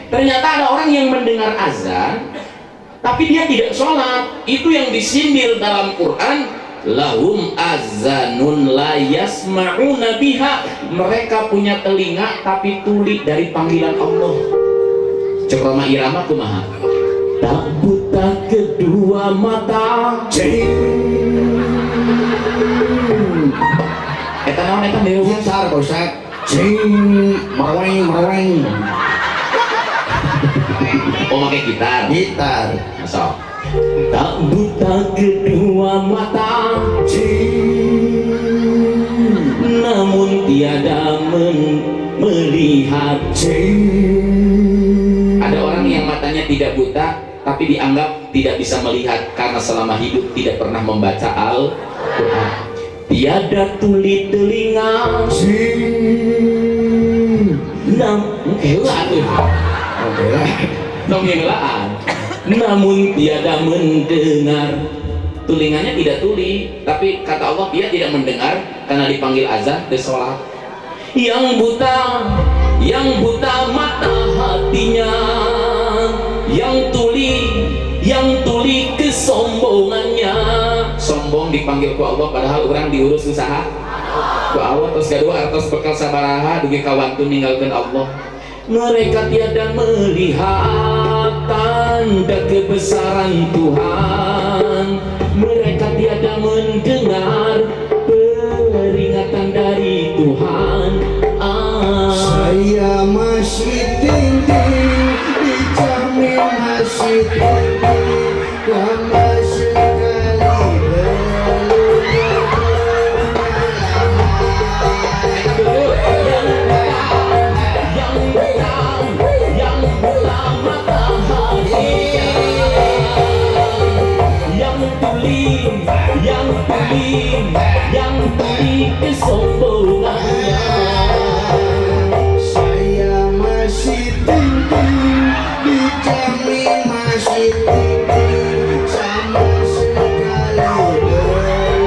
Ternyata ada orang yang mendengar azan tapi dia tidak sholat. Itu yang disindir dalam Quran, lahum azanun la yasma'una biha. Mereka punya telinga tapi tuli dari panggilan Allah. Coba irama kumaha? Tak buta kedua mata. Eta naon eta deui Gitar Ustaz. Merweng. Oh pakai gitar. Gitar. Masuk. Tak buta kedua mata, namun tiada melihat. Ada orang yang matanya tidak buta tapi dianggap tidak bisa melihat karena selama hidup tidak pernah membaca Al-Quran. Tiada tuli telinga, namun tiada mendengar. Telinganya tidak tuli, tapi kata Allah dia tidak mendengar karena dipanggil azan dan sholat. Yang buta mata hatinya, yang tuli kesombongannya. Sombong dipanggil ku Allah padahal orang diurus usaha ku Allah. Terus kedua artos bekal sabaraha dugi kawantun ninggalkeun Allah. Mereka tiada melihat tanda kebesaran Tuhan, mereka tiada mendengar peringatan dari Tuhan. Saya masih tinggi, dijamin masih tinggi, lama sekali belum Yang buta mata hatinya, yang tuli kesombongannya. Saya masih tinggi, dijamin masih tinggi, sama sekali belum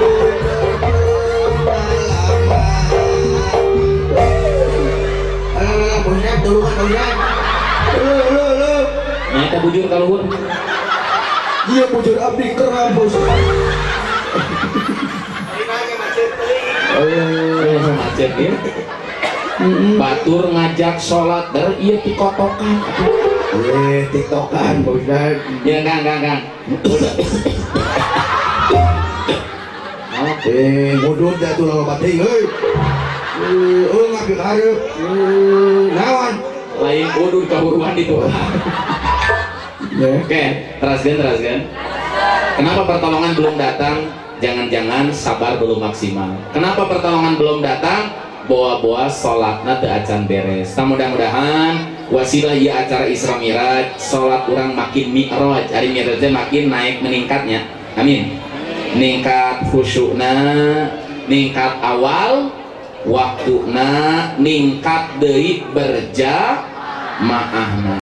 berpengalaman. Bosnya tolongan bosnya. Lu. Nah, kita bujur kalau luhur. Iya bujur abdi keram bos. Macet ya. Batur ngajak sholat dari iya tikotokan. TikTokan bosnya. Ya kang. Ngudut dah tuh lalu bating, ngambil harap, nawan. Lain udur kaburuan itu. Oke, teraskan. Kenapa pertolongan belum datang? Jangan-jangan sabar belum maksimal. Kenapa pertolongan belum datang? Boa-boa sholatna teu acan beres. Nah, mudah-mudahan wasilah ieu acara Isra Miraj, sholat orang makin mi'raj, hari mi'rajnya makin naik meningkatnya. Amin. Ningkat khusyukna, ningkat awal waktuna, ningkat deui berjamaahna.